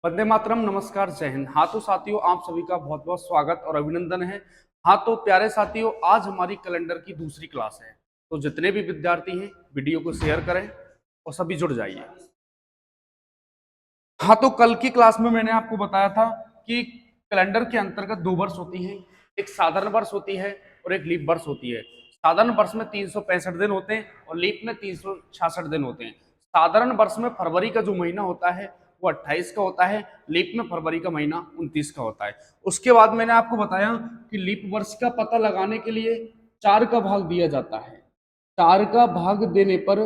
वंदे मातरम। नमस्कार, जय हिंद। हाँ तो साथियों, आप सभी का बहुत बहुत स्वागत और अभिनंदन है। हाँ तो प्यारे साथियों, आज हमारी कैलेंडर की दूसरी क्लास है। तो जितने भी विद्यार्थी हैं वीडियो को शेयर करें और सभी जुड़ जाइए। हाँ तो कल की क्लास में मैंने आपको बताया था कि कैलेंडर के अंतर्गत दो वर्ष होती हैं। एक साधारण वर्ष होती है और एक लीप वर्ष होती है। साधारण वर्ष में 365 दिन होते हैं और लीप में 366 दिन होते हैं। साधारण वर्ष में फरवरी का जो महीना होता है वो 28 का होता है। लीप में फरवरी का महीना 29 का होता है। उसके बाद मैंने आपको बताया कि लीप वर्ष का पता लगाने के लिए 4 का भाग दिया जाता है। 4 का भाग देने पर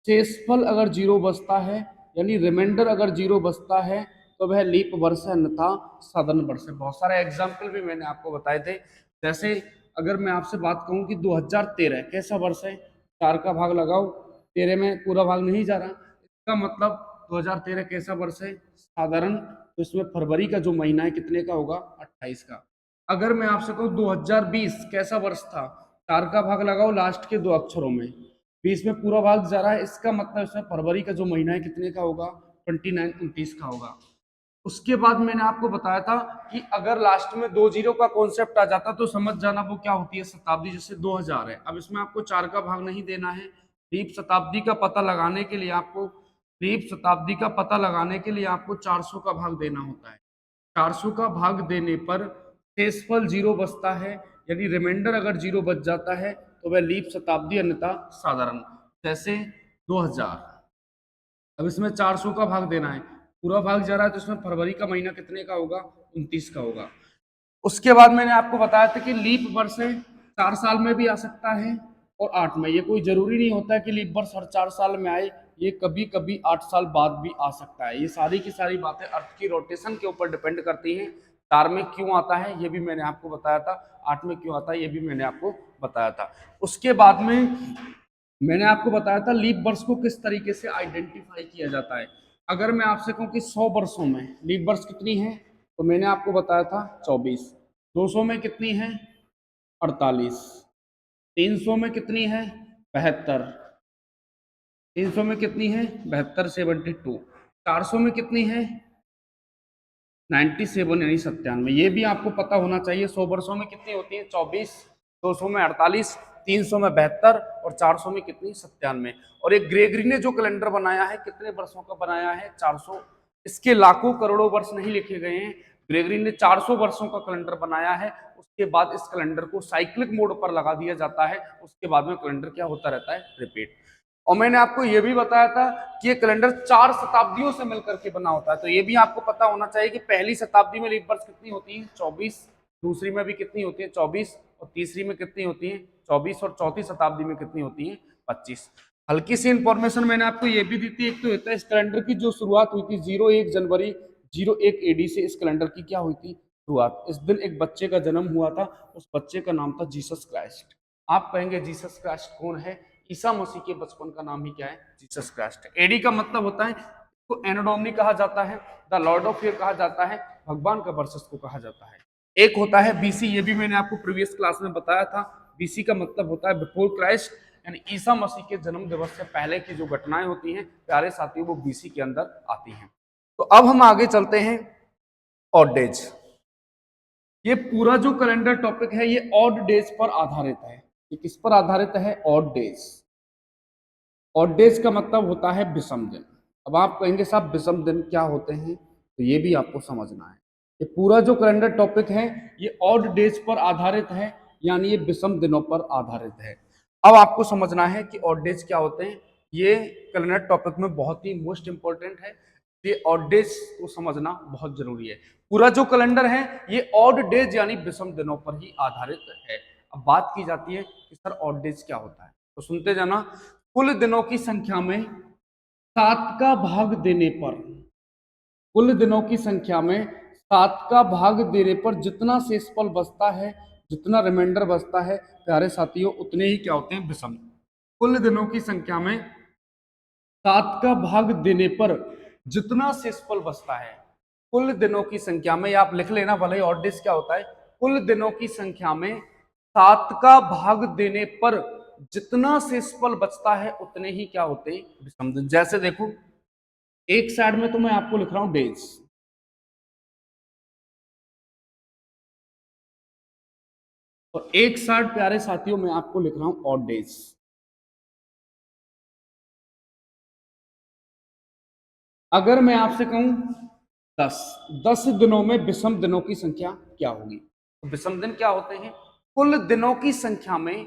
शेषफल अगर जीरो बचता है, यानी रिमाइंडर अगर जीरो बचता है, तो वह लीप वर्ष है, अन्यथा साधारण वर्ष है। बहुत सारे एग्जाम्पल भी मैंने आपको बताए थे। जैसे अगर मैं आपसे बात कहूं कि 2013 कैसा वर्ष है, 4 का भाग लगाओ, 13 में पूरा भाग नहीं जा रहा, इसका मतलब 2013 कैसा वर्ष है, साधारण। तो इसमें फरवरी का जो महीना है कितने का होगा, 28 का। अगर मैं आपसे कहूँ 2020 कैसा वर्ष था, 4 का भाग लगाओ लास्ट के दो अक्षरों में, 20 में पूरा भाग जा रहा है, इसका मतलब इसमें फरवरी का जो महीना है कितने का होगा, 29 29 का होगा। उसके बाद मैंने आपको बताया था कि अगर लास्ट में दो जीरो का कॉन्सेप्ट आ जाता तो समझ जाना वो क्या होती है, शताब्दी। जैसे 2000 है, अब इसमें आपको 4 का भाग नहीं देना है। लीप शताब्दी का पता लगाने के लिए आपको लीप शताब्दी का पता लगाने के लिए आपको 400 का भाग देना होता है। 400 का भाग देने पर शेषफल जीरो बचता है, यानी रिमाइंडर अगर जीरो बच जाता है तो वह लीप शताब्दी, अन्यथा साधारण। जैसे 2000, अब इसमें 400 का भाग देना है, पूरा भाग जा रहा है, तो इसमें फरवरी का महीना कितने का होगा, 29 का होगा। उसके बाद मैंने आपको बताया था कि लीप वर्ष है, 4 साल में भी आ सकता है और 8 में। ये कोई जरूरी नहीं होता है कि लीप वर्ष हर 4 साल में आए, ये कभी कभी 8 साल बाद भी आ सकता है। ये सारी की सारी बातें अर्थ की रोटेशन के ऊपर डिपेंड करती हैं। 4 में क्यों आता है ये भी मैंने आपको बताया था, 8 में क्यों आता है ये भी मैंने आपको बताया था। उसके बाद में मैंने आपको बताया था लीप वर्ष को किस तरीके से आइडेंटिफाई किया जाता है। अगर मैं आपसे कहूं कि 100 वर्षों में लीप वर्ष कितनी है, तो मैंने आपको बताया था 24। 200 में कितनी है, 48। 300 में कितनी है, 72। 300 में कितनी है, 72, 72। 400 में कितनी है, 97 यानी 97। ये भी आपको पता होना चाहिए। 100 वर्षों में कितनी होती है, 24। 200 में 48, 300 में 72 और 400 में कितनी, 97। और एक ग्रेगरी ने जो कैलेंडर बनाया है कितने वर्षों का बनाया है, 400। इसके लाखों करोड़ों वर्ष नहीं लिखे गए हैं, ग्रेगरी ने 400 वर्षों का कैलेंडर बनाया है। उसके बाद इस कैलेंडर को साइक्लिक मोड पर लगा दिया जाता है। उसके बाद में कैलेंडर क्या होता रहता है, रिपीट। और मैंने आपको यह भी बताया था कि ये कैलेंडर 4 शताब्दियों से मिलकर के बना होता है। तो ये भी आपको पता होना चाहिए कि पहली शताब्दी में लीप वर्ष कितनी होती है, 24। दूसरी में भी कितनी होती है, 24। और तीसरी में कितनी होती है, 24। और चौथी शताब्दी में कितनी होती है, 25। हल्की सी इंफॉर्मेशन मैंने आपको ये भी दी थी। एक तो होता है इस कैलेंडर की जो शुरुआत हुई थी 01 जनवरी 01 एडी से इस कैलेंडर की क्या हुई थी, शुरुआत। इस दिन एक बच्चे का जन्म हुआ था, उस बच्चे का नाम था जीसस क्राइस्ट। आप कहेंगे जीसस क्राइस्ट कौन है, ईसा मसीह के बचपन का नाम ही क्या है, जीसस क्राइस्ट है। एडी का मतलब होता है, को एनाडोमनी कहा जाता है, द लॉर्ड ऑफ ईयर कहा जाता है, भगवान का वर्ष को कहा जाता है। एक होता है बीसी, ये भी मैंने आपको प्रीवियस क्लास में बताया था। बीसी का मतलब होता है बिफोर क्राइस्ट, यानी ईसा मसीह के जन्म दिवस से पहले की जो घटनाएं होती हैं प्यारे साथियों, वो बीसी के अंदर आती हैं। तो अब हम आगे चलते हैं, ऑड डेज। ये पूरा जो कैलेंडर टॉपिक है ये ऑड डेज पर आधारित है। ये किस पर आधारित है, ऑड डेज। ऑड डेज का मतलब होता है विषम दिन। अब आप कहेंगे साहब विषम दिन क्या होते हैं, तो ये भी आपको समझना है। ये पूरा जो कैलेंडर टॉपिक है ये ऑड डेज पर आधारित है, यानी ये विषम दिनों पर आधारित है। अब आपको समझना है कि ऑड डेज क्या होते हैं। ये कैलेंडर टॉपिक में बहुत ही मोस्ट इंपॉर्टेंट है। ये ऑड डेज को समझना बहुत जरूरी है। पूरा जो कैलेंडर है ये ऑड डेज यानी विषम दिनों पर ही आधारित है। अब बात की जाती है कि सर ऑड डेज क्या होता है, तो सुनते जाना। कुल दिनों की संख्या में 7 का भाग देने पर, कुल दिनों की संख्या में 7 का भाग देने पर जितना शेषफल बचता है, जितना रिमाइंडर बचता है प्यारे साथियों, उतने ही क्या होते हैं, विषम। कुल दिनों की संख्या में 7 का भाग देने पर जितना शेषफल बचता है, कुल दिनों की संख्या में, आप लिख लेना भले ही ऑड डेज क्या होता है। कुल दिनों की संख्या में 7 का भाग देने पर जितना शेषफल बचता है उतने ही क्या होते हैं, विषम दिन। जैसे देखो, एक साइड में तो मैं आपको लिख रहा हूं डेज, और 61 प्यारे साथियों मैं आपको लिख रहा हूं ऑड डेज। अगर मैं आपसे कहूं 10, 10 दिनों में विषम दिनों की संख्या क्या होगी? तो विषम दिन क्या होते हैं? कुल दिनों की संख्या में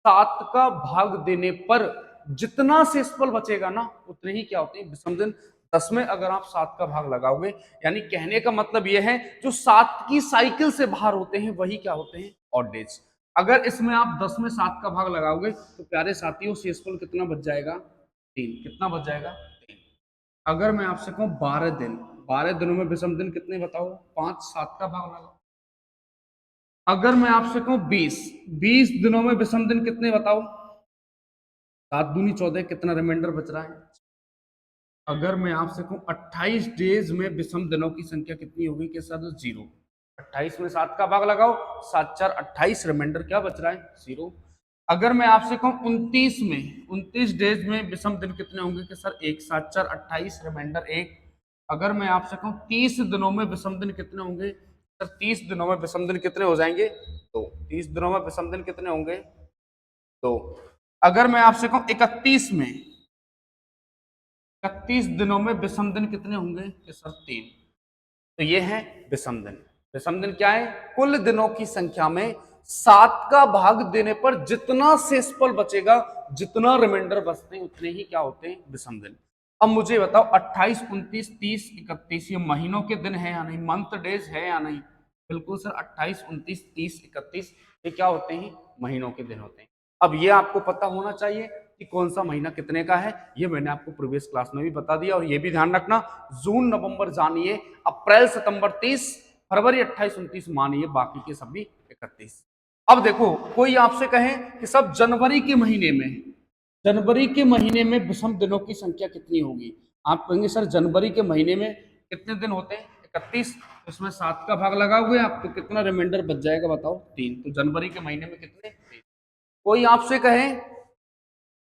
7 का भाग देने पर जितना शेषफल बचेगा ना उतने ही क्या होते हैं? विषम दिन। 10 में अगर आप 7 का भाग लगाओगे, यानी कहने का मतलब यह है जो 7 की साइकिल से बाहर होते हैं वही क्या होते हैं? Odd days. अगर इसमें आप 10 में 7 का भाग लगाओगे तो प्यारे साथियों शेषफल कितना बच जाएगा? 3। कितना बच जाएगा? 3। अगर मैं आपसे कहूं 12 दिन, 12 दिनों में विषम दिन कितने बताओ? 5, 7 का भाग लगाओ। अगर मैं आपसे कहूं 20, 20 दिनों में विषम दिन कितने बताओ? 7 दूनी 14, कितना रिमाइंडर बच रहा है? अगर मैं आपसे कहूं 28 डेज में विषम दिनों की संख्या कितनी होगी के सर? 0। 28 में 7 का भाग लगाओ, 7 4 28, रिमाइंडर क्या बच रहा है? 0। अगर मैं आपसे कहूं 29 में, 29 डेज में विषम दिन कितने होंगे कि सर? 1, 7 4 28, रिमाइंडर 1। अगर मैं आपसे कहूं 30 दिनों में विषम दिन कितने होंगे सर? 30 दिनों में विषम दिन कितने हो जाएंगे? तो 30 दिनों में विषम दिन कितने होंगे? तो अगर मैं आपसे कहूं 31 में, 31 दिनों में विषम दिन कितने होंगे कि सर? 3। तो ये है विषम दिन। विषम दिन क्या है? कुल दिनों की संख्या में 7 का भाग देने पर जितना शेषफल बचेगा, जितना रिमाइंडर बचते हैं उतने ही क्या होते हैं? विषम दिन। अब मुझे बताओ 28, 29, 30, 31 ये महीनों के दिन है या नहीं? मंथ डेज है या नहीं? बिल्कुल सर, 28, 29, 30, 31 ये क्या होते हैं? महीनों के दिन होते हैं। अब ये आपको पता होना चाहिए कि कौन सा महीना कितने का है। ये मैंने आपको प्रीवियस क्लास में भी बता दिया। और ये भी ध्यान रखना, जून नवंबर जानिए, अप्रैल सितंबर 30, फरवरी 28 29 मानिए, बाकी के सभी 31। अब देखो कोई आपसे कहे कि सब जनवरी के महीने में, जनवरी के महीने में विषम दिनों की संख्या कितनी होगी? आप कहेंगे सर जनवरी के महीने में कितने दिन होते हैं? 31। इसमें 7 का भाग लगाओगे आप तो कितना रिमाइंडर बच जाएगा बताओ? 3। तो जनवरी के महीने में कितने? 3। कोई आपसे कहे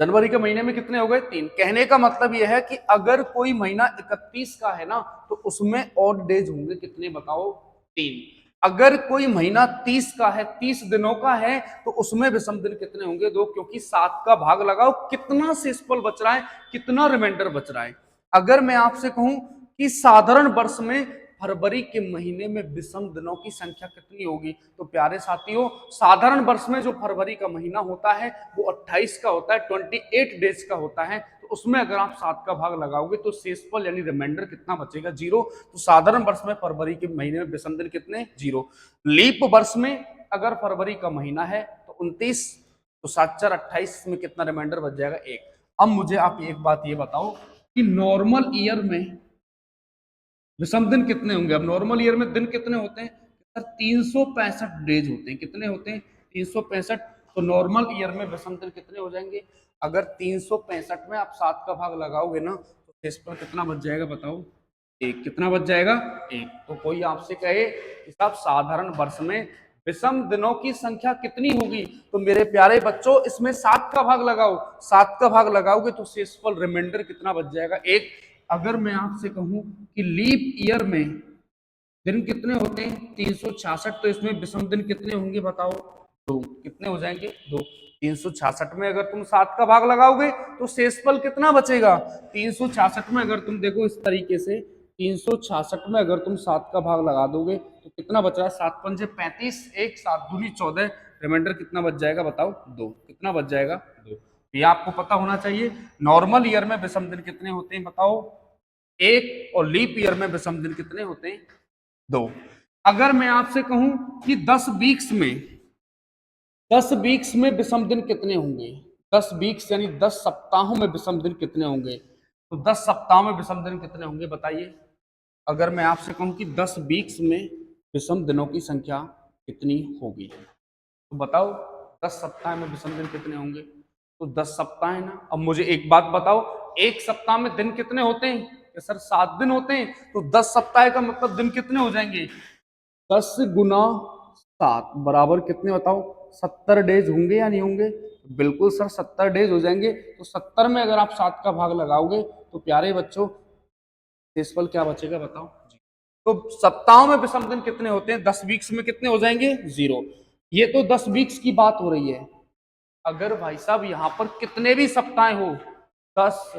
जनवरी के महीने में कितने हो गए? 3। कहने का मतलब यह है कि अगर कोई महीना 31 का है ना तो उसमें ऑड डेज होंगे कितने बताओ? 3। अगर कोई महीना 30 का है, 30 दिनों का है, तो उसमें विषम दिन कितने होंगे? 2, क्योंकि 7 का भाग लगाओ, कितना शेषफल बच रहा है, कितना रिमाइंडर बच रहा है। अगर मैं आपसे कहूं कि साधारण वर्ष में फरवरी के महीने में विषम दिनों की संख्या कितनी होगी, तो प्यारे साथियों साधारण वर्ष में जो फरवरी का महीना होता है वो 28 का होता है, 28 डेज का होता है। तो उसमें अगर आप 7 का भाग लगाओगे तो शेषफल यानी रिमाइंडर कितना बचेगा? 0। तो साधारण वर्ष में फरवरी के महीने में विषम दिन कितने? 0। लीप वर्ष में अगर फरवरी का महीना है तो 29, तो 7 4 28 में कितना रिमाइंडर बच जाएगा? 1। अब मुझे आप एक बात ये बताओ कि नॉर्मल ईयर में विषम दिन कितने होंगे? अब नॉर्मल ईयर में दिन कितने होते हैं सर? 365 डेज होते हैं। कितने होते हैं? 365। तो नॉर्मल ईयर में विषम दिन कितने हो जाएंगे? अगर 365 में आप 7 का भाग लगाओगे ना तो शेषफल कितना बच जाएगा बताओ? 1। कितना बच जाएगा? 1। तो कोई आपसे कहे कि साहब साधारण वर्ष में विषम दिनों की संख्या कितनी होगी, तो मेरे प्यारे बच्चों इसमें 7 का भाग लगाओ। 7 का भाग लगाओगे तो शेषफल रिमाइंडर कितना बच जाएगा? 1। अगर मैं आपसे कहूं कि लीप ईयर में दिन कितने होते हैं? 366। तो इसमें विषम दिन कितने होंगे बताओ? 2। कितने हो जाएंगे? 2। 366 में अगर तुम 7 का भाग लगाओगे तो शेषफल कितना बचेगा? 366 में अगर तुम देखो इस तरीके से, 366 में अगर तुम 7 का भाग लगा दोगे तो कितना बच रहा है? 7 पंजे 35, 1 7 दूनी 14, रिमाइंडर कितना बच जाएगा बताओ? 2। कितना बच जाएगा? 2। ये आपको पता होना चाहिए। नॉर्मल ईयर में विषम दिन कितने होते हैं बताओ? 1। और लीप ईयर में विषम दिन कितने होते हैं? 2। अगर मैं आपसे कहूं कि 10 वीक्स में, 10 वीक्स में विषम दिन कितने होंगे? 10 वीक्स यानी 10 सप्ताहों में विषम दिन कितने होंगे? तो 10 सप्ताहों में विषम दिन कितने होंगे बताइए? अगर मैं आपसे कहूं कि 10 वीक्स में विषम दिनों की संख्या कितनी होगी, तो बताओ 10 सप्ताह में विषम दिन कितने होंगे? तो 10 सप्ताह है ना। अब मुझे एक बात बताओ, एक सप्ताह में दिन कितने होते हैं? कि सर 7 दिन होते हैं। तो 10 सप्ताह का मतलब दिन कितने हो जाएंगे? 10 गुना 7 बराबर कितने बताओ? 70 डेज होंगे या नहीं होंगे? बिल्कुल सर 70 डेज हो जाएंगे। तो 70 में अगर आप 7 का भाग लगाओगे तो प्यारे बच्चों शेषफल क्या बचेगा बताओ? तो सप्ताहों में विषम दिन कितने होते हैं? 10 वीक्स में कितने हो जाएंगे? 0। ये तो 10 वीक्स की बात हो रही है। अगर भाई साहब यहां पर कितने भी सप्ताह हो, 10,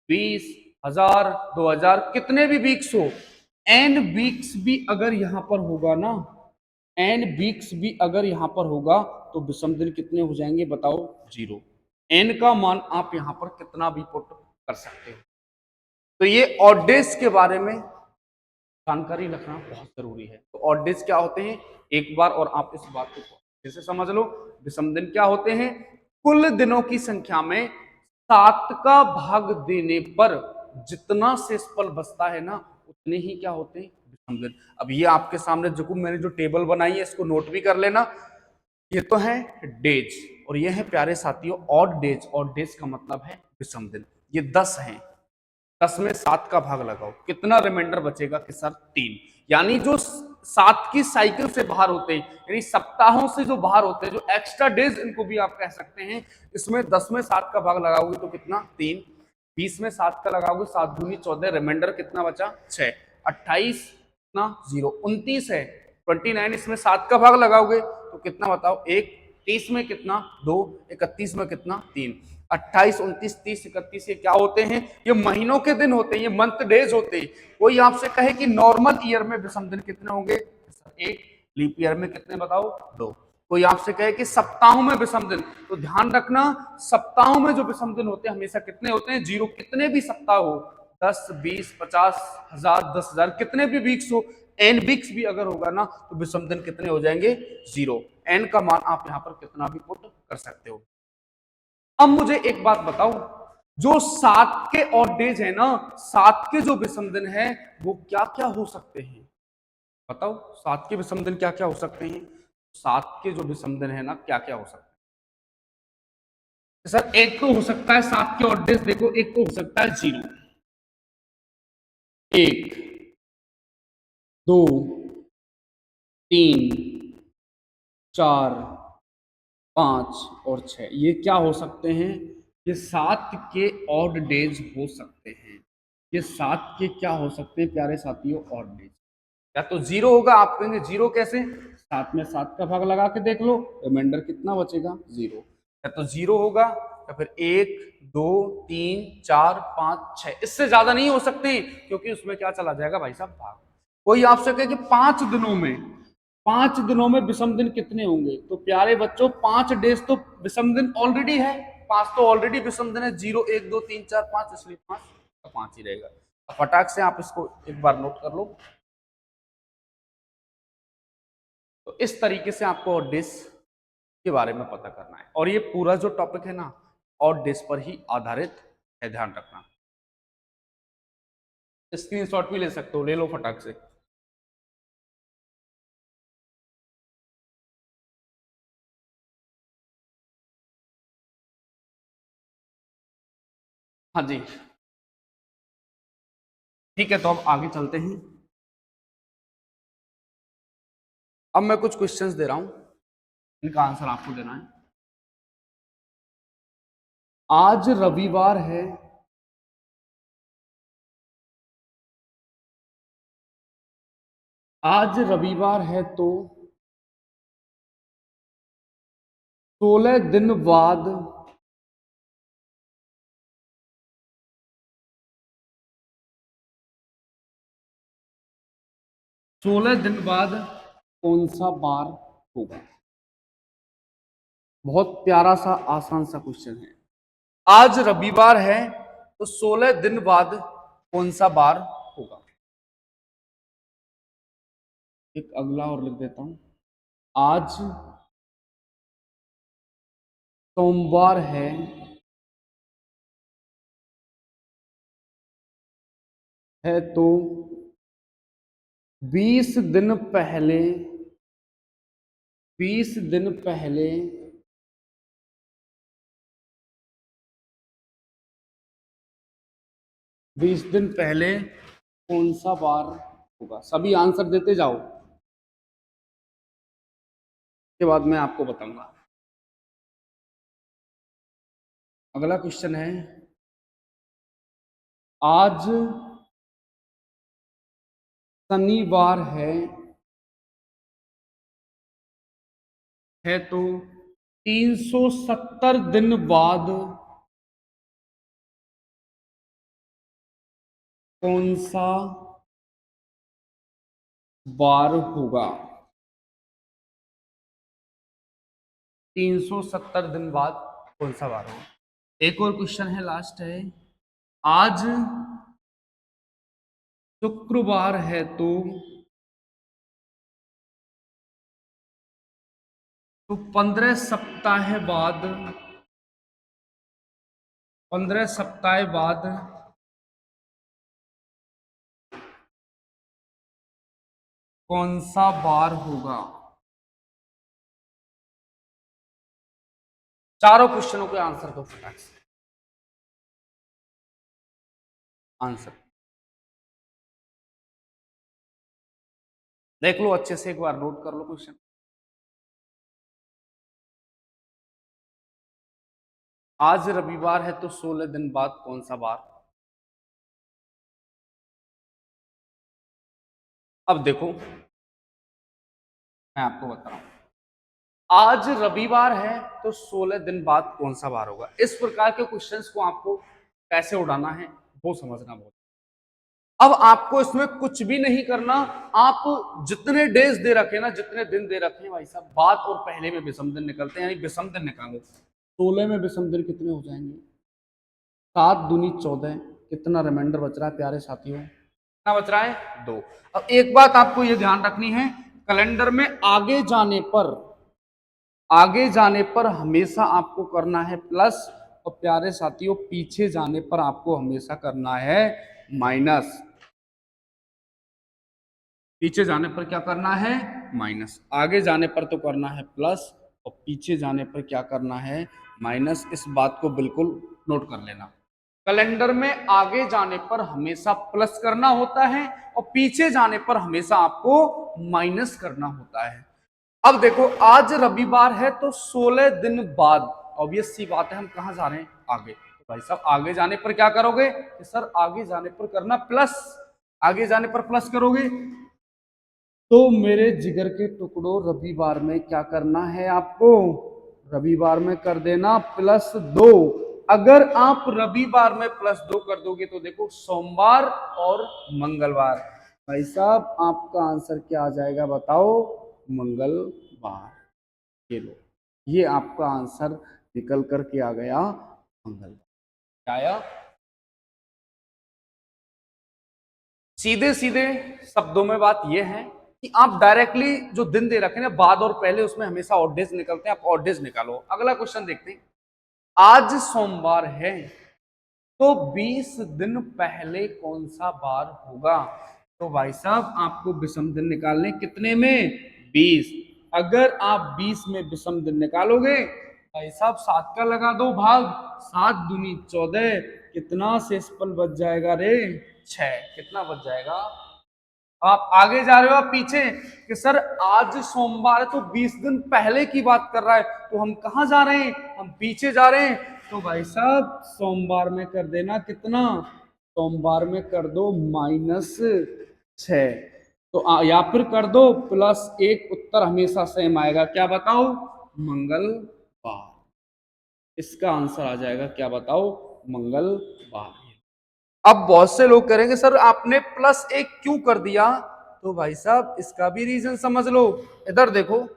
20, 1000, 2000, कितने भी वीक्स हो, एन वीक्स भी अगर यहां पर होगा ना, एन वीक्स भी अगर यहां पर होगा तो विषम दिन कितने हो जाएंगे बताओ? 0। एन का मान आप यहां पर कितना भी पुट कर सकते हो। तो ये ऑड डेज के बारे में जानकारी रखना बहुत जरूरी है। तो ऑड डेज क्या होते हैं, एक बार और आप इस बात को जैसे समझ लो। विषम दिन क्या होते हैं? कुल दिनों की संख्या में 7 का भाग देने पर जितना शेषफल बचता है ना, उतने ही क्या होते हैं? विषम दिन। अब ये आपके सामने जो मैंने जो टेबल बनाई है इसको नोट भी कर लेना। ये तो है डेज और ये है प्यारे साथियों ऑड डेज। ऑड डेज का मतलब है विषम दिन। ये 10 हैं, 10 में 7 का भाग लगाओ, कितना रिमाइंडर बचेगा कि सर 3। यानी जो 7 की साइकिल से बाहर होते हैं, यानी सप्ताहों से जो बाहर होते हैं, जो एक्स्ट्रा डेज इनको भी आप कह सकते हैं, इसमें 10 में 7 का भाग लगाओगे तो कितना? 3। 20 में 7 का लगाओगे, 7 दूनी 14, रिमाइंडर कितना बचा? 6। 28 कितना? 0। 29 है, 29, इसमें 7 का भाग लगाओगे तो कितना बताओ? 1। 30 में कितना? 2। 31 में कितना? 3। 28, 29, 30, 31 ये क्या होते हैं? ये महीनों के दिन होते हैं, ये मंथ डेज होते हैं। कोई आपसे कहे कि नॉर्मल ईयर में विषम दिन कितने होंगे? 1। लीप ईयर में कितने बताओ? 2। कोई आपसे कहे कि सप्ताहों में विषम दिन, तो ध्यान रखना सप्ताहों में जो विषम दिन होते हैं हमेशा कितने होते हैं? 0। कितने भी सप्ताह हो, 10, 20, 50, 1000, 10,000, कितने भी वीक्स हो, एन वीक्स भी अगर होगा ना तो विषम दिन कितने हो जाएंगे? 0। एन का मान आप यहां पर कितना भी पुट कर सकते हो। अब मुझे एक बात बताओ, जो 7 के ऑड डेज है ना, 7 के जो विषम दिन है वो क्या क्या हो सकते हैं? बताओ 7 के विषम दिन क्या क्या हो सकते हैं? 7 के जो विषम दिन है ना, क्या क्या हो सकते हैं? सर एक तो हो सकता है 7 के ऑड डेज, देखो एक तो हो सकता है 0, 1, 2, 3, 4, 5 और 6, ये क्या हो सकते हैं? ये 7 के ऑड डेज हो सकते हैं। ये 7 के क्या हो सकते हैं प्यारे साथियों? Odd days. या तो 0 होगा, आप कहेंगे 0 कैसे? 7 में 7 का भाग लगा के देख लो, रिमाइंडर कितना बचेगा? 0। या तो 0 होगा या फिर 1, 2, 3, 4, 5, 6, इससे ज्यादा नहीं हो सकते क्योंकि उसमें क्या चला जाएगा भाई साहब? भाग। कोई आपसे कहे कि 5 दिनों में विषम दिन कितने होंगे, तो प्यारे बच्चों 5 डेज तो विषम दिन ऑलरेडी है, 5 तो ऑलरेडी विषम दिन है। 0, 1, 2, 3, 4, 5, इसलिए 5 का 5 ही रहेगा। फटाक से आप इसको एक बार नोट कर लो। तो इस तरीके से आपको ऑड डेज के बारे में पता करना है और ये पूरा जो टॉपिक है ना ऑड डेज पर ही आधारित है, ध्यान रखना। स्क्रीनशॉट भी ले सकते हो, ले लो फटाक से। हाँ जी, ठीक है, तो अब आगे चलते हैं। अब मैं कुछ क्वेश्चंस दे रहा हूं, इनका आंसर आपको देना है। आज रविवार है, आज रविवार है तो 16 दिन बाद 16 दिन बाद कौन सा बार होगा? बहुत प्यारा सा आसान सा क्वेश्चन है। आज रविवार है तो 16 दिन बाद कौन सा बार होगा? एक अगला और लिख देता हूं। आज सोमवार है तो 20 दिन पहले, 20 दिन पहले 20 दिन पहले कौन सा बार होगा? सभी आंसर देते जाओ, के बाद मैं आपको बताऊंगा। अगला क्वेश्चन है, आज शनिवार है तो 370 दिन बाद कौन सा बार होगा? 370 दिन बाद कौन सा बार होगा? एक और क्वेश्चन है, लास्ट है। आज शुक्रवार है तो 15 सप्ताह बाद कौन सा बार होगा? चारों क्वेश्चनों के आंसर दो फटाक से। आंसर देख लो अच्छे से, एक बार नोट कर लो क्वेश्चन। आज रविवार है तो 16 दिन बाद कौन सा बार? अब देखो मैं आपको बता रहा हूं, आज रविवार है तो 16 दिन बाद कौन सा बार होगा। इस प्रकार के क्वेश्चंस को आपको कैसे उड़ाना है वो समझना बहुत। अब आपको इसमें कुछ भी नहीं करना, आप जितने डेज दे रखे ना, जितने दिन दे रखे हैं भाई साहब, बाद और पहले में विषम दिन निकलते हैं, यानी विषम दिन निकालो। 16 में विषम दिन कितने हो जाएंगे? 7 दूनी 14। कितना रिमाइंडर बच रहा है प्यारे साथियों? कितना बच रहा है? 2। अब एक बात आपको ये ध्यान रखनी है, कैलेंडर में आगे जाने पर हमेशा आपको करना है प्लस, और प्यारे साथियों पीछे जाने पर आपको हमेशा करना है माइनस। पीछे जाने पर क्या करना है? माइनस। आगे जाने पर तो करना है प्लस, और पीछे जाने पर क्या करना है? माइनस। इस बात को बिल्कुल नोट कर लेना। कैलेंडर में आगे जाने पर हमेशा प्लस करना होता है, और पीछे जाने पर हमेशा आपको माइनस करना होता है। अब देखो आज रविवार है तो 16 दिन बाद, ऑब्वियस सी बात है, हम कहां जा रहे हैं? आगे। तो भाई साहब आगे जाने पर क्या करोगे? कि सर आगे जाने पर करना प्लस, आगे जाने पर प्लस करोगे। तो मेरे जिगर के टुकड़ों, रविवार में क्या करना है आपको? रविवार में कर देना +2। अगर आप रविवार में +2 कर दोगे तो देखो सोमवार और मंगलवार, भाई साहब आपका आंसर क्या आ जाएगा बताओ? मंगलवार। ये लो, ये आपका आंसर निकल करके आ गया मंगलवार। क्या आया? सीधे सीधे शब्दों में बात यह है कि आप डायरेक्टली जो दिन दे रखे ना बाद और पहले, उसमें हमेशा ऑड डेज निकलते हैं, आप ऑड डेज निकालो। अगला क्वेश्चन देखते हैं। आज सोमवार है तो 20 दिन पहले कौन सा बार होगा? तो भाई साहब आपको विषम दिन निकालने कितने में? 20। अगर आप 20 में विषम दिन निकालोगे भाई साहब 7 का लगा दो भाग, 7 दूनी 14। कितना शेषफल बच जाएगा रे? 6। कितना बच जाएगा? आप आगे जा रहे हो, आप पीछे? कि सर आज सोमवार है तो 20 दिन पहले की बात कर रहा है, तो हम कहां जा रहे हैं? हम पीछे जा रहे हैं। तो भाई साहब सोमवार में कर देना कितना? सोमवार में कर दो -6। तो या फिर कर दो +1। उत्तर हमेशा सेम आएगा, क्या बताओ? मंगलवार। इसका आंसर आ जाएगा, क्या बताओ? मंगलवार। अब बहुत से लोग करेंगे सर आपने +1 क्यों कर दिया? तो भाई साहब इसका भी रीजन समझ लो। इधर देखो,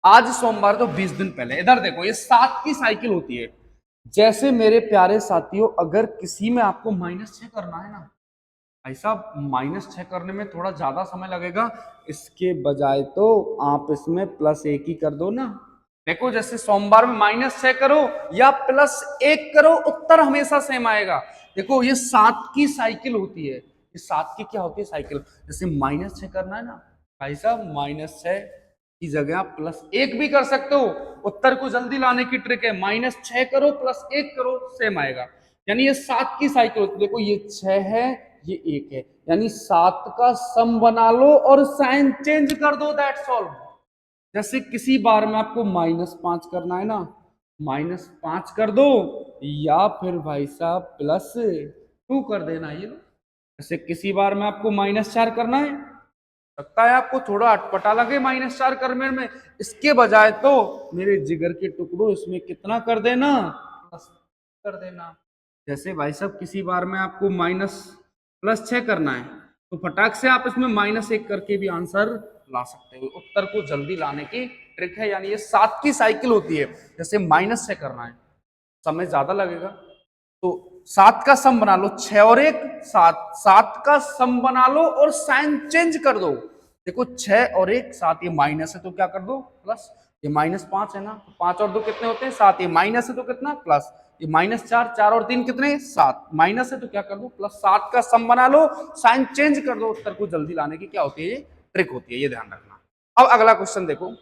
आज सोमवार तो 20 दिन पहले। इधर देखो ये 7 की साइकिल होती है। जैसे मेरे प्यारे साथियों, अगर किसी में आपको -6 करना है ना भाई साहब, -6 करने में थोड़ा ज्यादा समय लगेगा, इसके बजाय तो आप इसमें +1 ही कर दो ना। देखो जैसे सोमवार में -6 करो या +1 करो, उत्तर हमेशा सेम आएगा। देखो ये 7 की साइकिल होती है, ये 7 की क्या होती है? साइकिल। जैसे -6 करना है ना भाई साहब, -6 की जगह आप +1 भी कर सकते हो। उत्तर को जल्दी लाने की ट्रिक है, -6 करो +1 करो, सेम आएगा। यानी ये 7 की साइकिल होती है। देखो ये 6 है, ये 1 है, यानी 7 का सम बना लो और साइन चेंज कर दो, दैट्स ऑल। जैसे किसी बार में आपको -5 करना है ना, -5 कर दो, या फिर भाई साहब +2 कर देना। ये लो, जैसे किसी बार में आपको -4 करना है, लगता है आपको थोड़ा अटपटा लगे -4 करने में, इसके बजाय तो मेरे जिगर के टुकड़ों इसमें कितना कर देना, प्लस कर देना। जैसे भाई साहब किसी बार में आपको +6 करना है, तो फटाक से आप इसमें -1 करके भी आंसर ला सकते हो। उत्तर को जल्दी लाने की ट्रिक है, यानी ये 7 की साइकिल होती है। जैसे -6 करना है, समय ज्यादा लगेगा, तो 7 का सम बना लो, 6 और 1 7, 7 का सम बना लो और साइन चेंज कर दो। देखो 6 और 1 7, ये माइनस है तो क्या कर दो प्लस, ये -5 है ना, तो 5 और 2 कितने होते हैं 7, ये माइनस है तो कितना प्लस, ये -4, 4 और 3 कितने 7, माइनस है तो क्या कर दो प्लस, 7 का सम बना लो, साइन चेंज कर दो। उत्तर को जल्दी लाने की क्या होती है, ये ट्रिक होती है, ये ध्यान रखना। अब अगला क्वेश्चन देखो,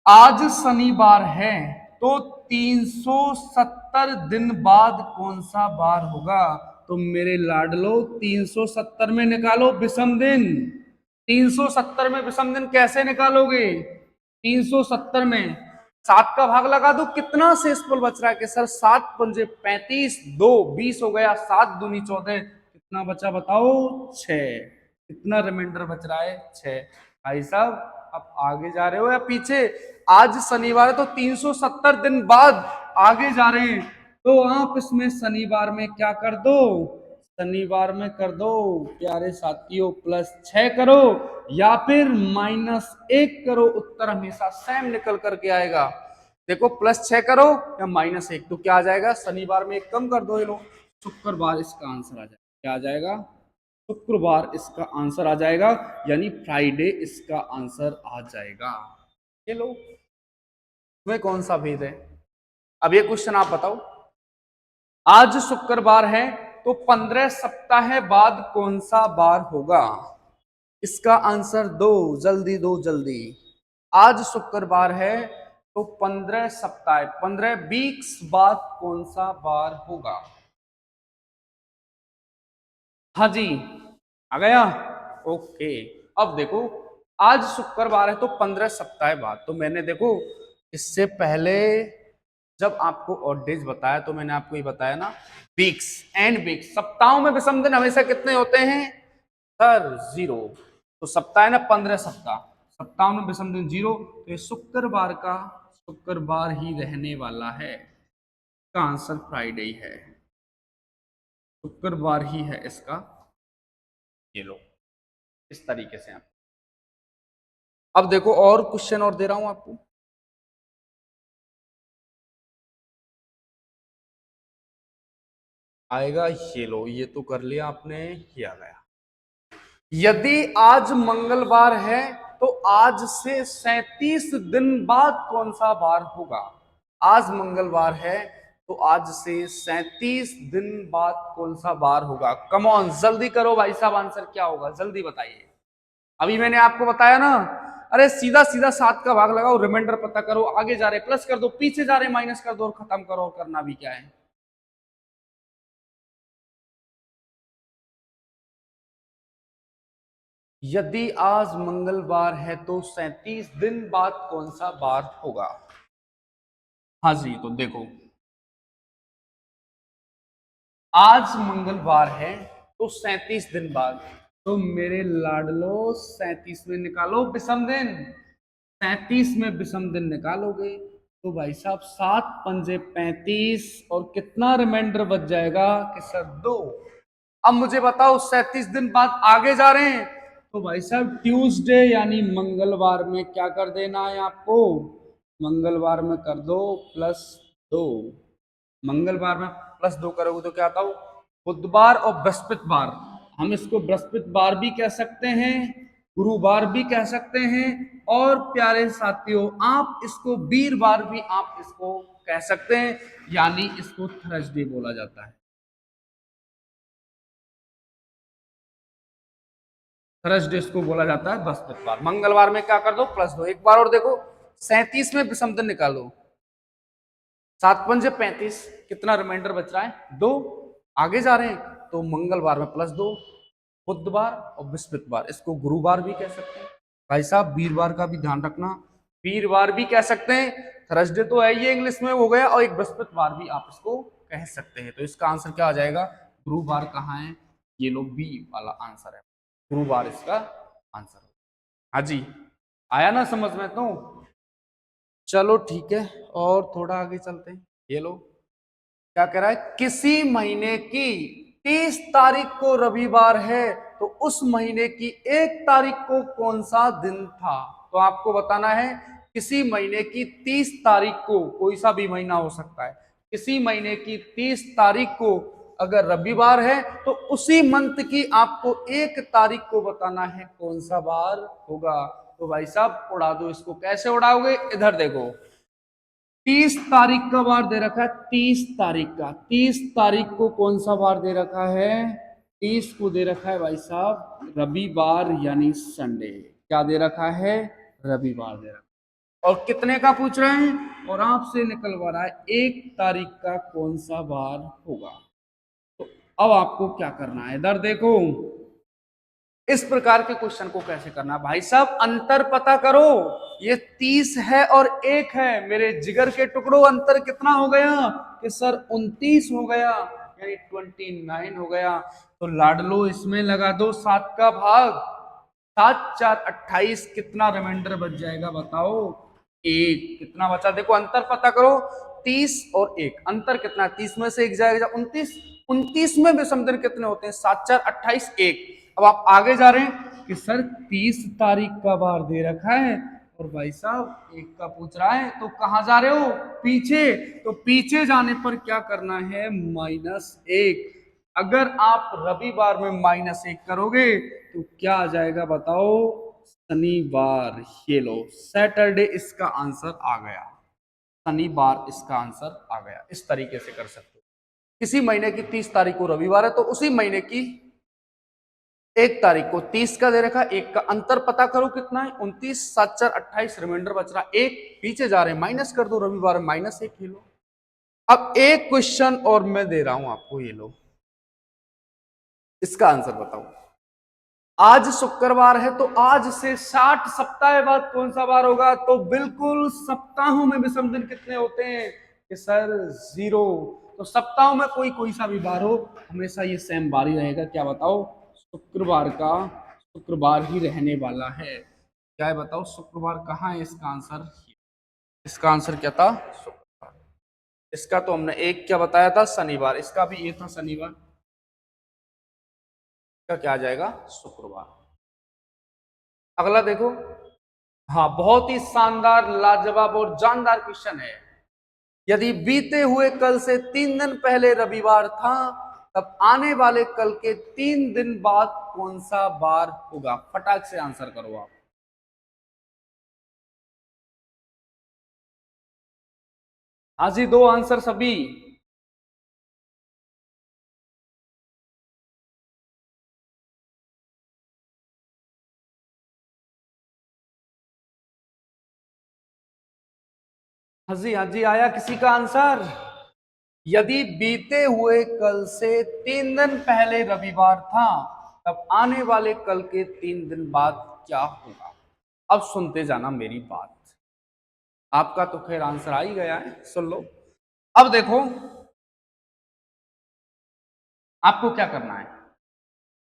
आज शनिवार है तो 370 दिन बाद कौन सा बार होगा। तो मेरे लाडलो 370 में निकालो विषम दिन। 370 में विषम दिन कैसे निकालोगे, 370 में 7 का भाग लगा दो, कितना शेषफल बच रहा है कि सर 7 पंजे 35, 2 20 हो गया, 7 दूनी 14, कितना बचा बताओ 6, कितना रिमाइंडर बच रहा है 6। भाई साहब आप आगे जा रहे हो या पीछे, आज शनिवार है तो 370 दिन बाद आगे जा रहे हैं, तो आप इसमें शनिवार में क्या कर दो, शनिवार में कर दो प्यारे साथियों +6 करो या फिर -1 करो, उत्तर हमेशा सेम निकल करके आएगा। देखो +6 करो या -1, तो क्या आ जाएगा, शनिवार में 1 कम कर दो, ये लो शुक्रवार इसका आंसर आ जाएगा, क्या आ जाएगा शुक्रवार इसका आंसर आ जाएगा, यानी फ्राइडे इसका आंसर आ जाएगा। ये लो, तुम्हें कौन सा भेद है। अब ये क्वेश्चन आप बताओ, आज शुक्रवार है तो 15 सप्ताह बाद कौन सा बार होगा, इसका आंसर दो जल्दी, दो जल्दी। आज शुक्रवार है तो 15 सप्ताह 15 वीक्स बाद कौन सा बार होगा। हाँ जी आ गया, ओके। अब देखो आज शुक्रवार है तो 15 सप्ताह बाद, तो मैंने देखो इससे पहले जब आपको ऑड डेज बताया तो मैंने आपको ये बताया ना, वीक्स एंड वीक्स, सप्ताहों में विषम दिन हमेशा कितने होते हैं सर 0, तो सप्ताह है ना 15 सप्ताह, सप्ताह में विषम दिन 0, तो ये शुक्रवार का शुक्रवार ही रहने वाला है, इसका आंसर फ्राइडे ही है, शुक्रवार ही है इसका। ये लो इस तरीके से आप, अब देखो और क्वेश्चन और दे रहा हूं आपको, आएगा, ये लो ये तो कर लिया आपने, ये आ गया। यदि आज मंगलवार है तो आज से 37 दिन बाद कौन सा बार होगा। आज मंगलवार है तो आज से 37 दिन बाद कौन सा बार होगा। कम ऑन जल्दी करो भाई साहब, आंसर क्या होगा जल्दी बताइए। अभी मैंने आपको बताया ना, अरे सीधा सीधा 7 का भाग लगाओ, रिमाइंडर पता करो, आगे जा रहे प्लस कर दो, पीछे जा रहे माइनस कर दो और खत्म करो, और करना भी क्या है। यदि आज मंगलवार है तो 37 दिन बाद कौन सा बार होगा। हाँ जी तो देखो आज मंगलवार है तो 37 दिन बाद, तो मेरे लाडलो 37 में निकालो विषम दिन, 37 में विषम दिन निकालोगे तो भाई साहब 7 पंजे 35 और कितना रिमाइंडर बच जाएगा कि सर 2। अब मुझे बताओ 37 दिन बाद आगे जा रहे हैं तो भाई साहब ट्यूसडे यानी मंगलवार में क्या कर देना है आपको, मंगलवार में कर दो +2, मंगलवार में +2 करोगे तो क्या आता हो बुधवार और बृहस्पतिवार, हम इसको बृहस्पतिवार भी कह सकते हैं, गुरुवार भी कह सकते हैं, और प्यारे साथियों आप इसको वीरवार भी आप इसको कह सकते हैं, यानी इसको थर्सडे बोला जाता है। थर्सडे इसको बोला जाता है बृहस्पतिवार। मंगलवार में क्या कर दो +2। एक बार और देखो 37 में विषम दिन निकालो, 7 पंजे 35, कितना रिमाइंडर बच रहा है 2, आगे जा रहे हैं तो मंगलवार में +2, बुधवार और बृहस्पतिवार, इसको गुरुवार भी कह सकते हैं भाई साहब, वीरवार का भी ध्यान रखना, वीरवार भी कह सकते हैं, थर्सडे तो है ये इंग्लिश में हो गया, और एक बृहस्पतिवार भी आप इसको कह सकते हैं। तो इसका आंसर क्या आ जाएगा, गुरुवार कहाँ है ये लो बी वाला आंसर है, गुरुवार इसका आंसर। हाँ जी, आया ना समझ में? तो चलो ठीक है, और थोड़ा आगे चलते हैं। ये लो क्या कह रहा है, किसी महीने की 30 तारीख को रविवार है तो उस महीने की 1 तारीख को कौन सा दिन था? तो आपको बताना है किसी महीने की 30 तारीख को, कोई सा भी महीना हो सकता है, किसी महीने की 30 तारीख को अगर रविवार है तो उसी मंथ की आपको 1 तारीख को बताना है कौन सा बार होगा। तो भाई साहब उड़ा दो इसको। कैसे उड़ाओगे? इधर देखो, 30 तारीख का बार दे रखा है, 30 तारीख का, 30 तारीख को कौन सा बार दे रखा है? 30 को दे रखा है भाई साहब रविवार यानी संडे। क्या दे रखा है? रविवार दे रखा है। और कितने का पूछ रहे हैं? और आपसे निकलवा रहा है 1 तारीख का कौन सा बार होगा। तो अब आपको क्या करना है, इधर देखो, इस प्रकार के क्वेश्चन को कैसे करना भाई साहब? अंतर पता करो। ये 30 है और 1 है, मेरे जिगर के टुकड़ों, अंतर कितना हो गया? कि सर 29 हो गया, यानी 29 हो गया। तो लाडलो इसमें लगा दो 7 का भाग, 7 4 28, कितना रिमाइंडर बच जाएगा बताओ? 1। कितना बचा? देखो अंतर पता करो, 30 और 1, अंतर कितना? 30 में से 1 जाएगा 29, 29 में विषम दिन कितने होते हैं? 7 4 28 1। अब आप आगे जा रहे हैं कि सर 30 तारीख का बार दे रखा है और भाई साहब 1 का पूछ रहा है, तो कहां जा रहे हो? पीछे। तो पीछे जाने पर क्या करना है? -1। अगर आप रविवार में -1 करोगे तो क्या आ जाएगा बताओ? शनिवार। ये लो सैटरडे इसका आंसर आ गया, शनिवार इसका आंसर आ गया। इस तरीके से कर सकते हो। किसी महीने की 30 तारीख को रविवार है तो उसी महीने की 1 तारीख को 30 का दे रखा, 1 का, अंतर पता करो कितना है? 29, 7 4 28, रिमाइंडर बच रहा 1, पीछे जा रहे हैं माइनस कर दो, रविवार -1 ही लो। अब एक क्वेश्चन और मैं दे रहा हूं आपको, ये लो, इसका आंसर बताओ। आज शुक्रवार है तो आज से 60 सप्ताह बाद कौन सा बार होगा? तो बिल्कुल, सप्ताहों में विषम दिन कितने होते हैं? कि सर 0। तो सप्ताहों में कोई कोई सा भी बार हो, हमेशा ये सेम बार ही रहेगा। क्या बताओ? शुक्रवार का, शुक्रवार ही रहने वाला है। क्या है बताओ? शुक्रवार कहाँ है इसका आंसर? इसका आंसर क्या था? शुक्रवार। इसका तो हमने एक क्या बताया था? शनिवार। इसका भी ये था शनिवार। का क्या आ जाएगा? शुक्रवार। अगला देखो, हाँ बहुत ही शानदार, लाजवाब और जानदार क्वेश्चन है। यदि बीते हुए कल से 3 दिन पहले रविवार था तब आने वाले कल के 3 दिन बाद कौन सा बार होगा? फटाक से आंसर करो आप। हाँ जी, 2 आंसर सभी। हाँ जी, हाँ जी, आया किसी का आंसर? यदि बीते हुए कल से 3 दिन पहले रविवार था तब आने वाले कल के 3 दिन बाद क्या होगा? अब सुनते जाना मेरी बात। आपका तो खैर आंसर आ ही गया है, सुन लो। अब देखो आपको क्या करना है।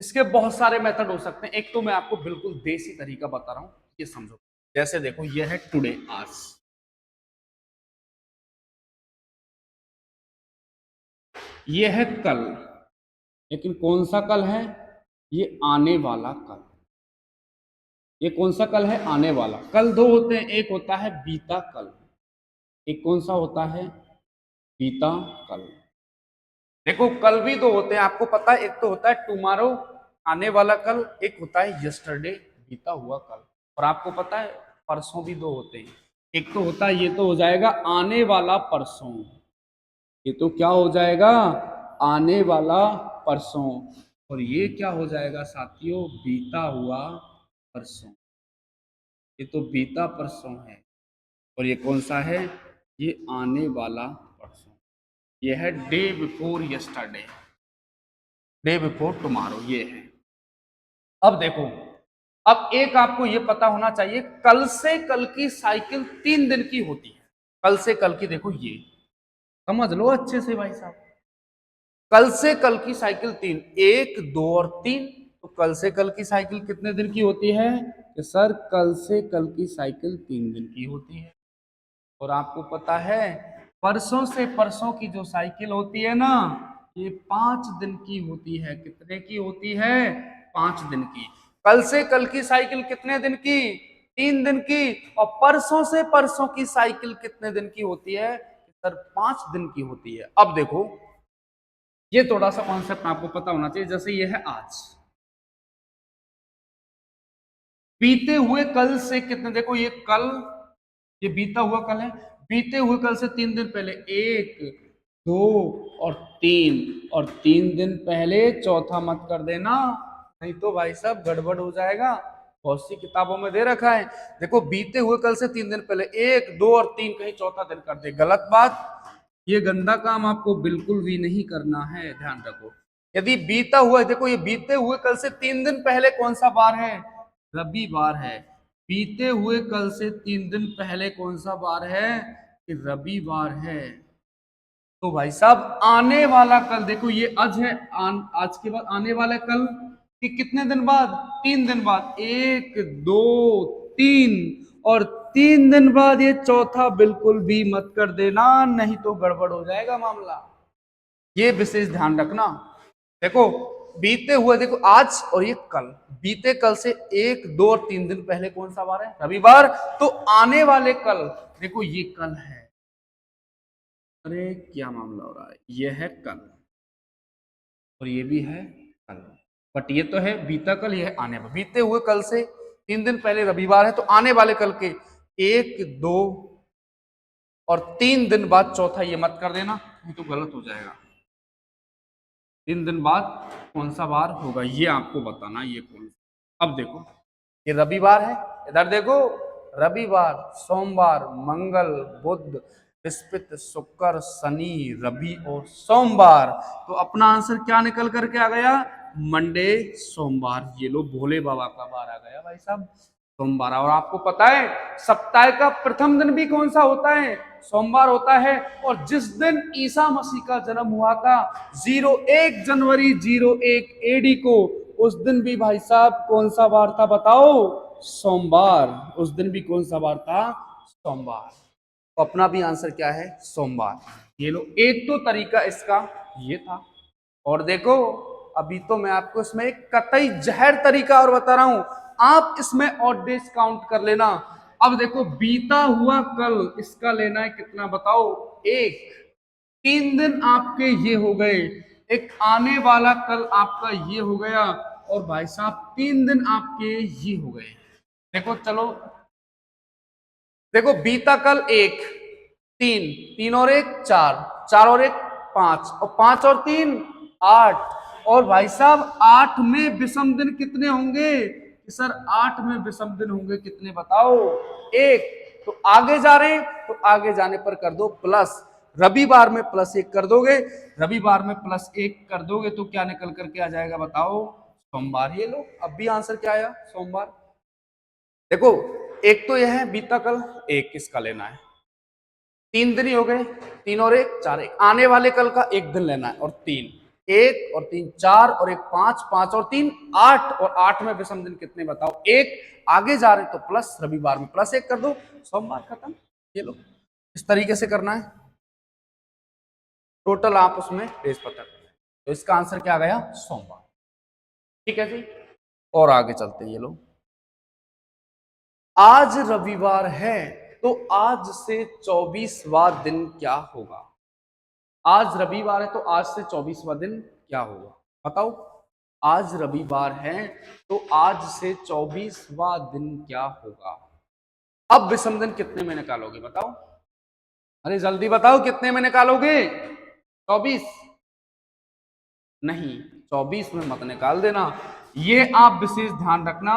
इसके बहुत सारे मेथड हो सकते हैं। एक तो मैं आपको बिल्कुल देसी तरीका बता रहा हूं, ये समझो। जैसे देखो, ये है टुडे, आज, ये है कल, लेकिन कौन सा कल है? ये आने वाला कल। ये कौन सा कल है? आने वाला कल। दो होते हैं, एक होता है बीता कल, एक कौन सा होता है? बीता कल। देखो कल भी दो होते हैं, आपको पता है। एक तो होता है टुमारो, आने वाला कल, एक होता है यस्टरडे, बीता हुआ कल। और आपको पता है परसों भी दो होते हैं। एक तो होता है, ये तो हो जाएगा आने वाला परसों, ये तो क्या हो जाएगा? आने वाला परसों। और ये क्या हो जाएगा साथियों? बीता हुआ परसों। ये तो बीता परसों है। और ये कौन सा है? ये आने वाला परसों। ये है day before yesterday, day before tomorrow, ये है। अब देखो, अब एक आपको ये पता होना चाहिए, कल से कल की साइकिल 3 दिन की होती है। कल से कल की, देखो ये समझ लो अच्छे से भाई साहब। कल से कल की साइकिल 3, 1, 2 और 3। तो कल से कल की साइकिल कितने दिन की होती है? कि सर कल से कल की साइकिल 3 दिन की होती है। और आपको पता है परसों से परसों की जो साइकिल होती है ना, ये 5 दिन की होती है। कितने की होती है? 5 दिन की। कल से कल की साइकिल कितने दिन की? 3 दिन की। और परसों से परसों की साइकिल कितने दिन की होती है? सर 5 दिन की होती है। अब देखो, ये थोड़ा सा कॉन्सेप्ट आपको पता होना चाहिए। जैसे ये है आज, बीते हुए कल से कितने, देखो ये कल, ये बीता हुआ कल है। बीते हुए कल से 3 दिन पहले 1, 2 और 3, और 3 दिन पहले चौथा मत कर देना, नहीं तो भाई साहब गड़बड़ हो जाएगा। बहुत सी किताबों में दे रखा है। देखो बीते हुए कल से 3 दिन पहले 1, 2 और 3, कहीं चौथा दिन कर दे, गलत बात। ये गंदा काम आपको बिल्कुल भी नहीं करना है, ध्यान रखो। यदि बीता हुआ है, देखो ये बीते हुए कल से 3 दिन पहले कौन सा बार है? रविवार है। बीते हुए कल से 3 दिन पहले कौन सा बार है? कि रविवार है। तो भाई साहब आने वाला कल, देखो ये आज है, आज के बाद आने वाला कल कि कितने दिन बाद? 3 दिन बाद, 1, 2, 3, और 3 दिन बाद ये चौथा बिल्कुल भी मत कर देना, नहीं तो गड़बड़ हो जाएगा मामला। ये विशेष ध्यान रखना। देखो बीते हुए, देखो आज और ये कल, बीते कल से 1, 2 और 3 दिन पहले कौन सा बार है? रविवार। तो आने वाले कल, देखो ये कल है। अरे क्या मामला हो रहा है, ये है कल और ये भी है कल, बट ये तो है बीता कल, ये है आने वाला। बीते हुए कल से 3 दिन पहले रविवार है, तो आने वाले कल के 1, 2 और 3 दिन बाद चौथा ये मत कर देना, नहीं तो गलत हो जाएगा। 3 दिन बाद कौन सा बार होगा ये आपको बताना, ये कौन सा। अब देखो ये रविवार है, इधर देखो, रविवार, सोमवार, मंगल, बुध, बृहस्पति, शुक्र, शनि, रवि और सोमवार। तो अपना आंसर क्या निकल करके आ गया? मंडे, सोमवार। ये लो भोले बाबा का बार आ गया भाई साहब, सोमवार। और आपको पता है सप्ताह का प्रथम दिन भी कौन सा होता है? सोमवार होता है। और जिस दिन ईसा मसीह का जन्म हुआ था 01 जनवरी 01 एडी को, उस दिन भी भाई साहब कौन सा वार था बताओ? सोमवार। उस दिन भी कौन सा वार था? सोमवार। तो अपना भी आंसर क्या है? सोमवार। ये लो, एक तो तरीका इसका ये था। और देखो अभी तो मैं आपको इसमें एक कतई जहर तरीका और बता रहा हूं, आप इसमें ऑड डेज काउंट कर लेना। अब देखो बीता हुआ कल, इसका लेना है कितना बताओ? 1। 3 दिन आपके ये हो गए, एक आने वाला कल आपका ये हो गया, और भाई साहब 3 दिन आपके ये हो गए। देखो चलो, देखो बीता कल 1, 3, 3 और 1 4, 4 और 1 5, और 5 और 3 8, और भाई साहब 8 में विषम दिन कितने होंगे? सर 8 में विषम दिन होंगे कितने बताओ? 1। तो आगे जा रहे हैं, तो आगे जाने पर कर दो प्लस, रविवार में +1 कर दोगे, रविवार में +1 कर दोगे तो क्या निकल करके आ जाएगा बताओ? सोमवार। ये लो अब भी आंसर क्या आया? सोमवार। देखो एक तो यह है बीता कल, एक किसका लेना है? 3 दिन ही हो गए, 3 और 1 4, एक आने वाले कल का 1 दिन लेना है, और 3, 1 और 3 4 और 1 5, 5 और 3 8, और 8 में विषम दिन कितने बताओ? 1। आगे जा रहे तो प्लस, रविवार में +1 कर दो, सोमवार खत्म। ये लो इस तरीके से करना है, टोटल आप उसमें डेज पता करें। तो इसका आंसर क्या गया? सोमवार। ठीक है जी, और आगे चलते हैं। ये लो आज रविवार है, तो आज से 24वां दिन क्या होगा? आज रविवार है तो आज से 24वां दिन क्या होगा बताओ? आज रविवार है तो आज से 24वां दिन क्या होगा? अब विषम दिन कितने में निकालोगे बताओ? अरे जल्दी बताओ कितने में निकालोगे? 24 नहीं, 24 में मत निकाल देना, ये आप विशेष ध्यान रखना।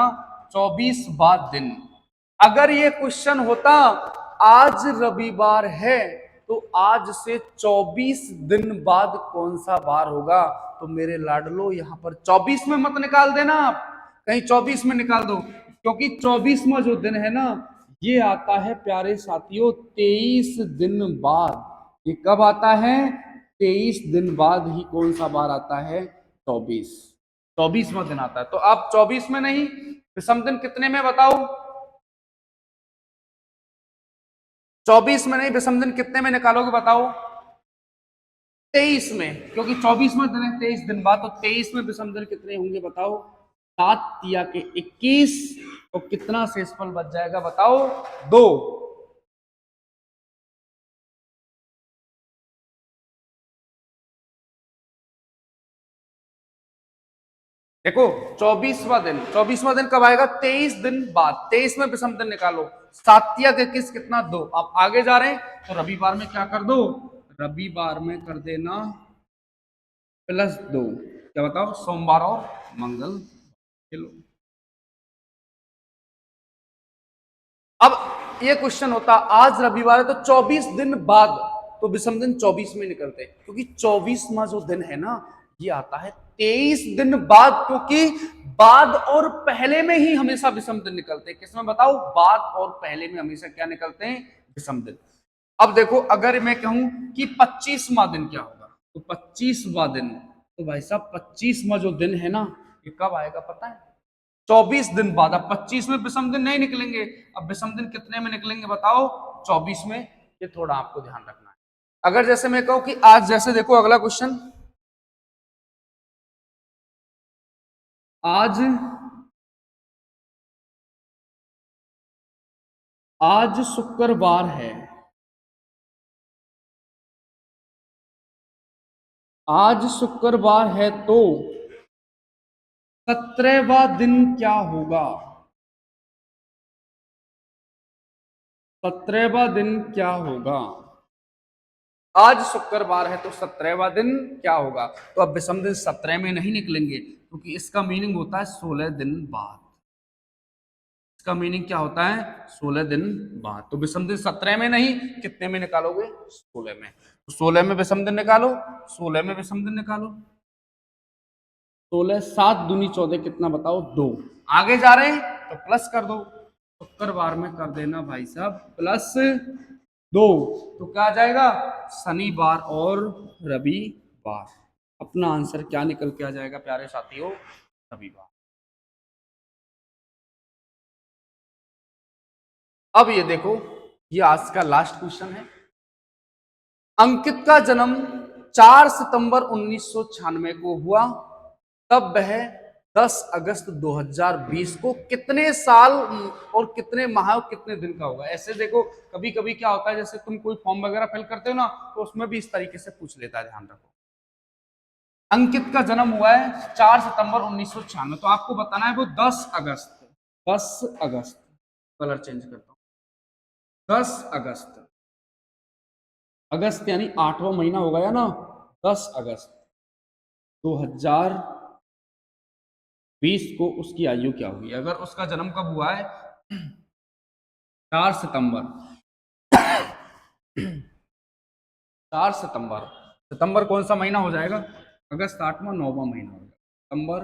24वां दिन, अगर ये क्वेश्चन होता आज रविवार है तो आज से 24 दिन बाद कौन सा बार होगा, तो मेरे लाडलो यहां पर 24 में मत निकाल देना, आप कहीं 24 में निकाल दो, क्योंकि 24वां जो दिन है ना, ये आता है प्यारे साथियों 23 दिन बाद। ये कब आता है? 23 दिन बाद ही कौन सा बार आता है? 24। 24वां दिन आता है। तो आप 24 में नहीं, विषम दिन कितने में बताओ? 24 में नहीं, विषम दिन कितने में निकालोगे बताओ? 23 में, क्योंकि 24वां दिन है 23 दिन बाद, तो 23 में विषम दिन कितने होंगे बताओ? 7 तिया के 21, तो कितना शेषफल बच जाएगा बताओ? 2। देखो 24वां दिन कब आएगा? 23 दिन बाद। 23 में विषम दिन निकालो, 7 तिया के 21 कितना? 2। आप आगे जा रहे हैं तो रविवार में क्या कर दो? रविवार में कर देना +2। क्या बताओ? सोमवार और मंगल। चलो, अब ये क्वेश्चन होता, आज रविवार है तो 24 दिन बाद, तो विषम दिन 24 में निकलते हैं, क्योंकि 24वां जो दिन है ना, ये आता है 23 दिन बाद, क्योंकि बाद और पहले में ही हमेशा विषम दिन निकलते हैं। किसमें बताओ? बाद और पहले में हमेशा क्या निकलते हैं? विषम दिन। अब देखो, अगर मैं कहूं कि 25वां दिन क्या होगा, तो 25वां दिन, तो भाई साहब 25वां जो दिन है ना, ये कब आएगा पता है? 24 दिन बाद। अब 25 में विषम दिन नहीं निकलेंगे, अब विषम दिन कितने में निकलेंगे बताओ? 24 में। ये थोड़ा आपको ध्यान रखना है। अगर जैसे मैं कहूं कि आज, जैसे देखो अगला क्वेश्चन, आज आज शुक्रवार है, आज शुक्रवार है, तो 17वां दिन क्या होगा? 17वां दिन क्या होगा? आज शुक्रवार है तो 17वां दिन क्या होगा? तो अब विषम दिन 17 में नहीं निकलेंगे, क्योंकि इसका मीनिंग होता है 16 दिन बाद। इसका मीनिंग क्या होता है? 16 दिन बाद। तो विषम दिन 17 में नहीं, कितने में निकालोगे? 16 में। तो 16 में विषम दिन निकालो, 16 में विषम दिन निकालो। 16 7 दूनी 14, कितना बताओ? 2। आगे जा रहे हैं तो प्लस कर दो, शुक्रवार में कर देना भाई साहब +2, तो क्या आ जाएगा? शनिवार और रविवार। अपना आंसर क्या निकल के आ जाएगा प्यारे साथियों? रविवार। अब ये देखो, ये आज का लास्ट क्वेश्चन है। अंकित का जन्म 4 सितंबर 1996 को हुआ, तब वह 10 अगस्त 2020 को कितने साल और कितने माह और कितने दिन का होगा? ऐसे देखो, कभी कभी क्या होता है, जैसे तुम कोई फॉर्म वगैरह फिल करते हो ना, तो उसमें भी इस तरीके से पूछ लेता है, ध्यान रखो। अंकित का जन्म हुआ है 4 सितंबर 1996, तो आपको बताना है वो 10 अगस्त, 10 अगस्त, कलर चेंज करता हूं, 10 अगस्त, अगस्त यानी 8वां महीना हो गया ना, 10 अगस्त 2020 को उसकी आयु क्या होगी? अगर उसका जन्म कब हुआ है? 4 सितंबर, 4 सितंबर, सितंबर कौन सा महीना हो जाएगा? अगस्त 8वां 9वां महीना हो जाएगा। सितंबर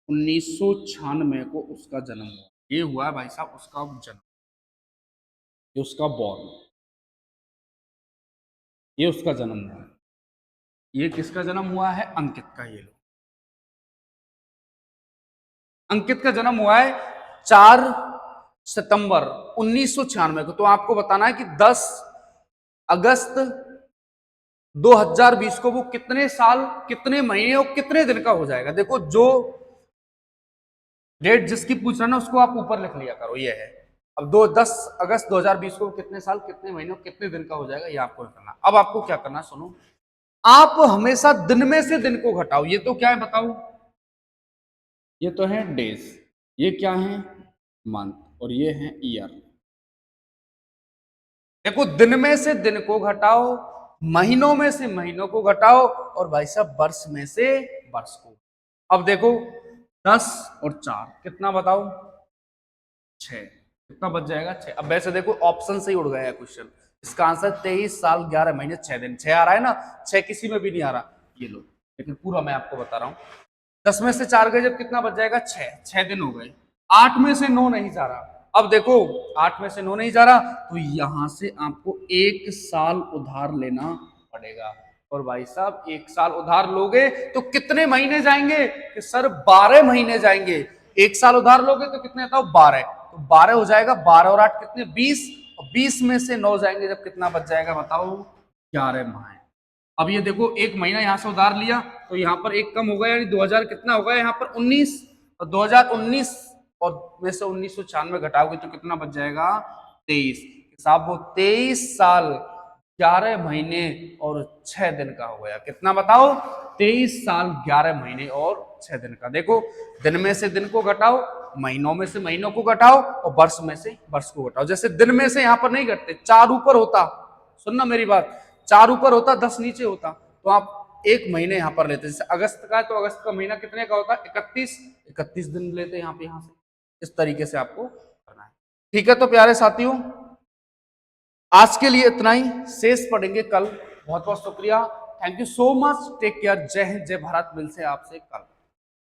1996 को उसका जन्म हुआ। ये हुआ है भाई साहब उसका जन्म, ये उसका बॉर्न, ये उसका जन्म हुआ। ये किसका जन्म हुआ है? अंकित का। ये लो, अंकित का जन्म हुआ है 4 सितंबर 1996 को। तो आपको बताना है कि 10 अगस्त 2020 को वो कितने साल, कितने महीने और कितने दिन का हो जाएगा। देखो, जो डेट जिसकी पूछ रहा ना, उसको आप ऊपर लिख लिया करो, ये है। अब 10 अगस्त 2020 को कितने साल, कितने महीने और कितने दिन का हो जाएगा, ये आपको करना। अब आपको क्या करना, सुनो। आप हमेशा दिन में से दिन को घटाओ। ये तो क्या है बताओ? ये तो है डेज, ये क्या है? मंथ, और ये है ईयर। देखो, दिन में से दिन को घटाओ, महीनों में से महीनों को घटाओ, और भाई साहब वर्ष में से वर्ष को। अब देखो, 10 और 4 कितना बताओ? 6। कितना बच जाएगा? 6। अब वैसे देखो, ऑप्शन से ही उड़ गया है क्वेश्चन। इसका आंसर 23 साल 11 महीने 6 दिन। 6 आ रहा है ना, 6 किसी में भी नहीं आ रहा, ये लो। लेकिन पूरा मैं आपको बता रहा हूं। 10 में से 4 गए जब, कितना बच जाएगा? 6। 6 दिन हो गए। 8 में से 9 नहीं जा रहा। अब देखो, 8 में से 9 नहीं जा रहा, तो यहां से आपको 1 साल उधार लेना पड़ेगा। और भाई साहब 1 साल उधार लोगे तो कितने महीने जाएंगे कि सर 12 महीने जाएंगे। 1 साल उधार लोगे तो कितने बताओ 12, तो 12 हो जाएगा, 12 और 8 कितने 20, और 20 में से 9 जाएंगे जब कितना बच जाएगा बताओ 11 माह। अब ये देखो 1 महीना यहां से उधार लिया तो यहां पर एक कम होगा, यानी 2000 कितना होगा यहाँ पर 19, और 2019 और में से 1996 घटाओगे तो कितना बच जाएगा 23। साहब वो 23 साल 11 महीने और 6 दिन का हो गया। कितना बताओ 23 साल 11 महीने और 6 दिन का। देखो दिन में से दिन को घटाओ, महीनों में से महीनों को घटाओ, और वर्ष में से वर्ष को घटाओ। जैसे दिन में से यहां पर नहीं घटते, 4 ऊपर होता, सुनना मेरी बात, 4 ऊपर होता 10 नीचे होता, तो आप 1 महीने यहां पर लेते। जैसे अगस्त का है तो अगस्त का महीना कितने का होता है 31 दिन लेते यहाँ पे, यहां से इस तरीके से आपको करना है। ठीक है तो प्यारे साथियों आज के लिए इतना ही, शेष पढ़ेंगे कल। बहुत बहुत शुक्रिया, thank you so much, take care, जय हिंद जय भारत, मिलते हैं आपसे कल।